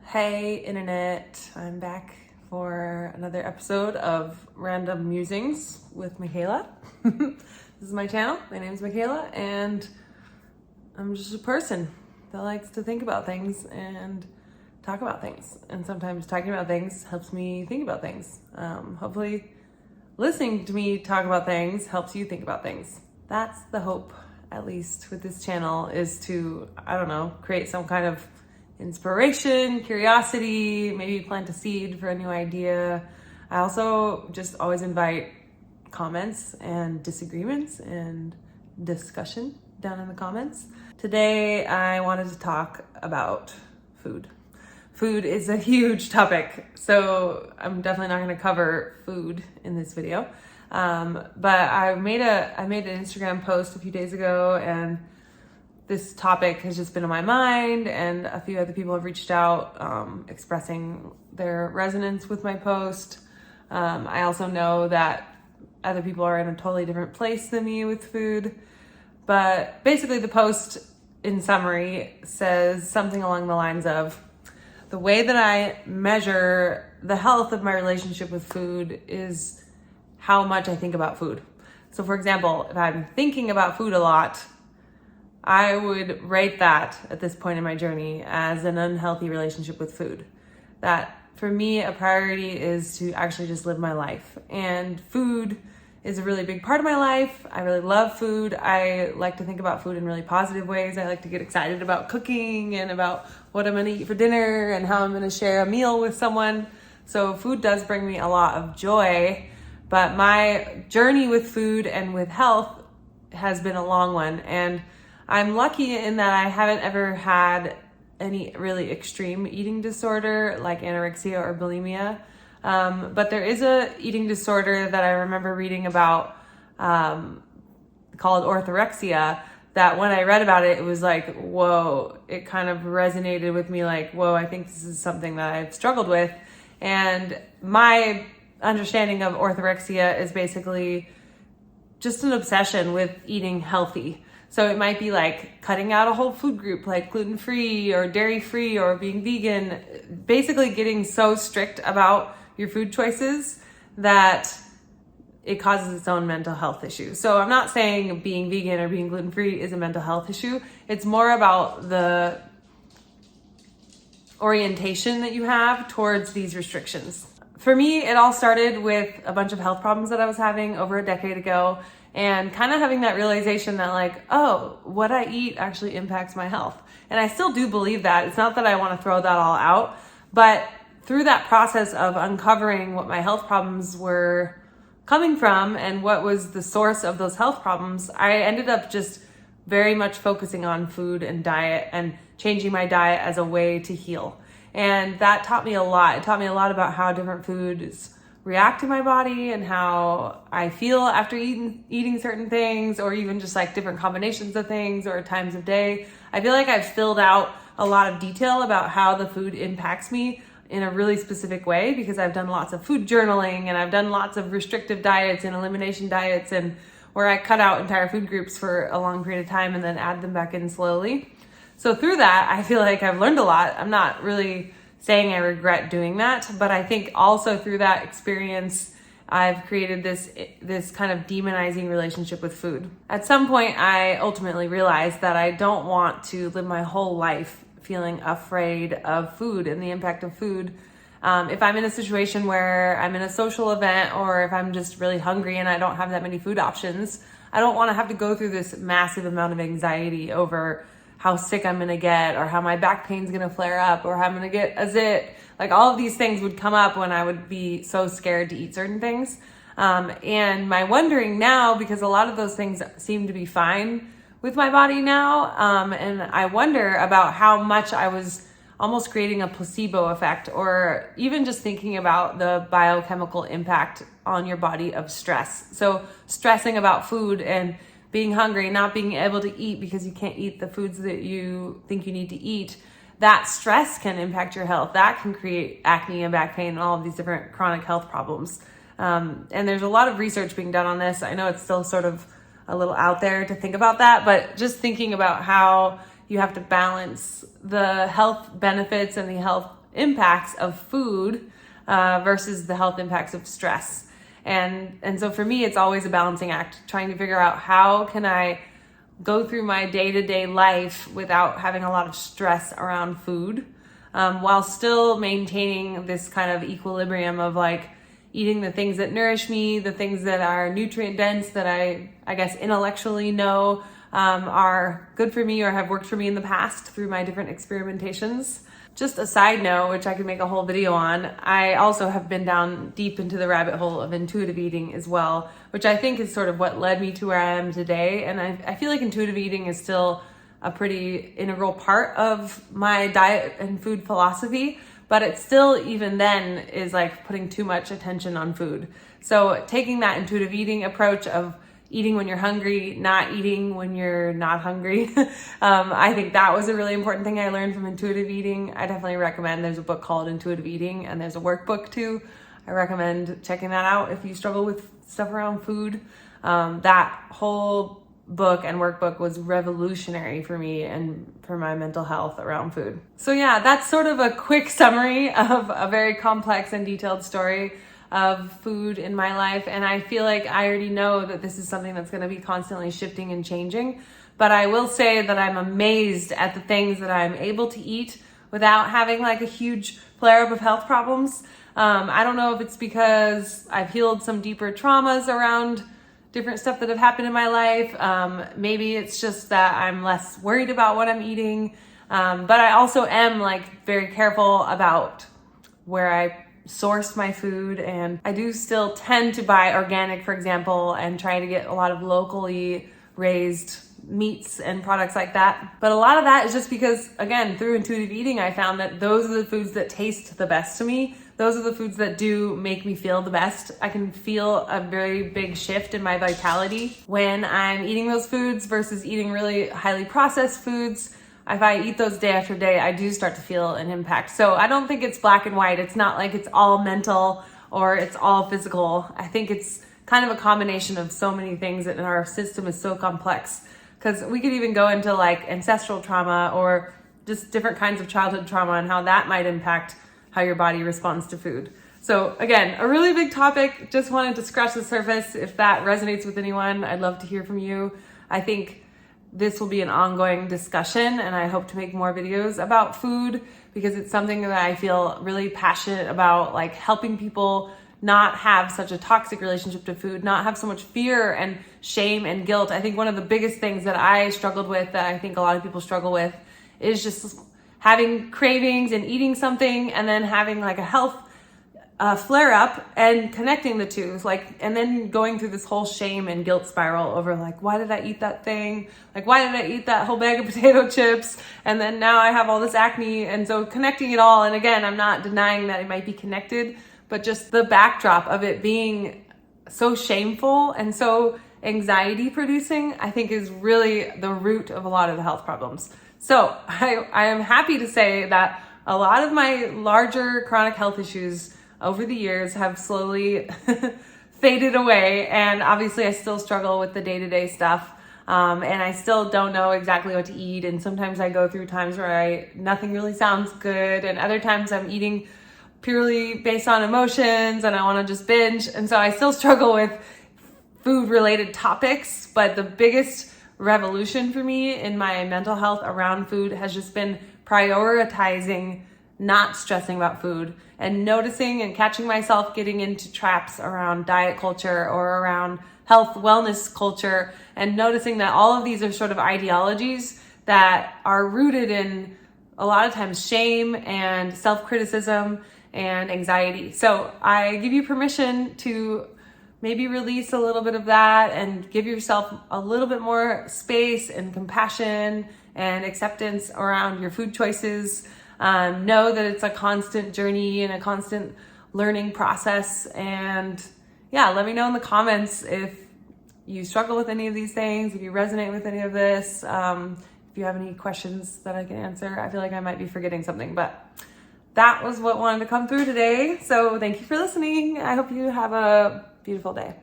Hey internet, I'm back for another episode of Random Musings with Micheala. This is my channel. My name is Micheala, and I'm just a person that likes to think about things and talk about things. And sometimes talking about things helps me think about things. Hopefully listening to me talk about things helps you think about things. That's the hope, at least with this channel, is to, create some kind of inspiration, curiosity, maybe plant a seed for a new idea. I also just always invite comments and disagreements and discussion down in the comments. Today, I wanted to talk about food. Food is a huge topic, so I'm definitely not going to cover food in this video. But I made an Instagram post a few days ago, and this topic has just been on my mind, and a few other people have reached out expressing their resonance with my post. I also know that other people are in a totally different place than me with food. But basically the post, in summary, says something along the lines of, the way that I measure the health of my relationship with food is how much I think about food. So for example, if I'm thinking about food a lot, I would rate that at this point in my journey as an unhealthy relationship with food. That for me, a priority is to actually just live my life. And food is a really big part of my life. I really love food. I like to think about food in really positive ways. I like to get excited about cooking and about what I'm gonna eat for dinner and how I'm gonna share a meal with someone. So food does bring me a lot of joy, but my journey with food and with health has been a long one. And I'm lucky in that I haven't ever had any really extreme eating disorder like anorexia or bulimia. But there is a eating disorder that I remember reading about called orthorexia, that when I read about it, it was like, whoa, it kind of resonated with me like, whoa, I think this is something that I've struggled with. And my understanding of orthorexia is basically just an obsession with eating healthy. So it might be like cutting out a whole food group like gluten-free or dairy-free or being vegan, basically getting so strict about your food choices that it causes its own mental health issue. So I'm not saying being vegan or being gluten-free is a mental health issue. It's more about the orientation that you have towards these restrictions. For me, it all started with a bunch of health problems that I was having over a decade ago, and kind of having that realization that like, oh, what I eat actually impacts my health. And I still do believe that. It's not that I want to throw that all out, but through that process of uncovering what my health problems were coming from and what was the source of those health problems, I ended up just very much focusing on food and diet and changing my diet as a way to heal. And that taught me a lot. It taught me a lot about how different foods react to my body and how I feel after eating certain things, or even just like different combinations of things or times of day. I feel like I've filled out a lot of detail about how the food impacts me in a really specific way, because I've done lots of food journaling and I've done lots of restrictive diets and elimination diets, and where I cut out entire food groups for a long period of time and then add them back in slowly. So through that, I feel like I've learned a lot. I'm not really saying I regret doing that, but I think also through that experience, I've created this kind of demonizing relationship with food. At some point, I ultimately realized that I don't want to live my whole life feeling afraid of food and the impact of food. If I'm in a situation where I'm in a social event, or if I'm just really hungry and I don't have that many food options, I don't want to have to go through this massive amount of anxiety over how sick I'm gonna get, or how my back pain's gonna flare up, or how I'm gonna get a zit. Like all of these things would come up when I would be so scared to eat certain things. And my wondering now, because a lot of those things seem to be fine with my body now, and I wonder about how much I was almost creating a placebo effect, or even just thinking about the biochemical impact on your body of stress. So stressing about food and being hungry, not being able to eat because you can't eat the foods that you think you need to eat, that stress can impact your health. That can create acne and back pain and all of these different chronic health problems. And there's a lot of research being done on this. I know it's still sort of a little out there to think about that, but just thinking about how you have to balance the health benefits and the health impacts of food versus the health impacts of stress. And so for me, it's always a balancing act, trying to figure out how can I go through my day-to-day life without having a lot of stress around food, while still maintaining this kind of equilibrium of like eating the things that nourish me, the things that are nutrient dense, that I guess intellectually know are good for me or have worked for me in the past through my different experimentations. Just a side note, which I could make a whole video on, I also have been down deep into the rabbit hole of intuitive eating as well, which I think is sort of what led me to where I am today. And I feel like intuitive eating is still a pretty integral part of my diet and food philosophy, but it still, even then, is like putting too much attention on food. So taking that intuitive eating approach of eating when you're hungry, not eating when you're not hungry. I think that was a really important thing I learned from intuitive eating. I definitely recommend, there's a book called Intuitive Eating and there's a workbook too. I recommend checking that out if you struggle with stuff around food. That whole book and workbook was revolutionary for me and for my mental health around food. So yeah, that's sort of a quick summary of a very complex and detailed story of food in my life. And I feel like I already know that this is something that's going to be constantly shifting and changing. But I will say that I'm amazed at the things that I'm able to eat without having like a huge flare up of health problems. I don't know if it's because I've healed some deeper traumas around different stuff that have happened in my life. Maybe it's just that I'm less worried about what I'm eating. But I also am like very careful about where I source my food, and I do still tend to buy organic, for example, and try to get a lot of locally raised meats and products like that. But a lot of that is just because, again, through intuitive eating, I found that those are the foods that taste the best to me. Those are the foods that do make me feel the best. I can feel a very big shift in my vitality when I'm eating those foods versus eating really highly processed foods. If I eat those day after day, I do start to feel an impact. So I don't think it's black and white. It's not like it's all mental or it's all physical. I think it's kind of a combination of so many things, and our system is so complex. Because we could even go into like ancestral trauma or just different kinds of childhood trauma and how that might impact how your body responds to food. So again, a really big topic. Just wanted to scratch the surface. If that resonates with anyone, I'd love to hear from you. I think this will be an ongoing discussion, and I hope to make more videos about food because it's something that I feel really passionate about, like helping people not have such a toxic relationship to food, not have so much fear and shame and guilt. I think one of the biggest things that I struggled with, that I think a lot of people struggle with, is just having cravings and eating something and then having like a health flare up and connecting the two, like, and then going through this whole shame and guilt spiral over like, why did I eat that thing? Like, why did I eat that whole bag of potato chips? And then now I have all this acne. And so connecting it all. And again, I'm not denying that it might be connected, but just the backdrop of it being so shameful and so anxiety producing, I think is really the root of a lot of the health problems. So I am happy to say that a lot of my larger chronic health issues over the years have slowly faded away. And obviously I still struggle with the day-to-day stuff. And I still don't know exactly what to eat. And sometimes I go through times where nothing really sounds good. And other times I'm eating purely based on emotions and I want to just binge. And so I still struggle with food related topics, but the biggest revolution for me in my mental health around food has just been prioritizing not stressing about food and noticing and catching myself getting into traps around diet culture or around health wellness culture, and noticing that all of these are sort of ideologies that are rooted in a lot of times shame and self-criticism and anxiety. So I give you permission to maybe release a little bit of that and give yourself a little bit more space and compassion and acceptance around your food choices. Know that it's a constant journey and a constant learning process. And yeah, let me know in the comments if you struggle with any of these things, if you resonate with any of this, if you have any questions that I can answer. I feel like I might be forgetting something, but that was what wanted to come through today. So thank you for listening. I hope you have a beautiful day.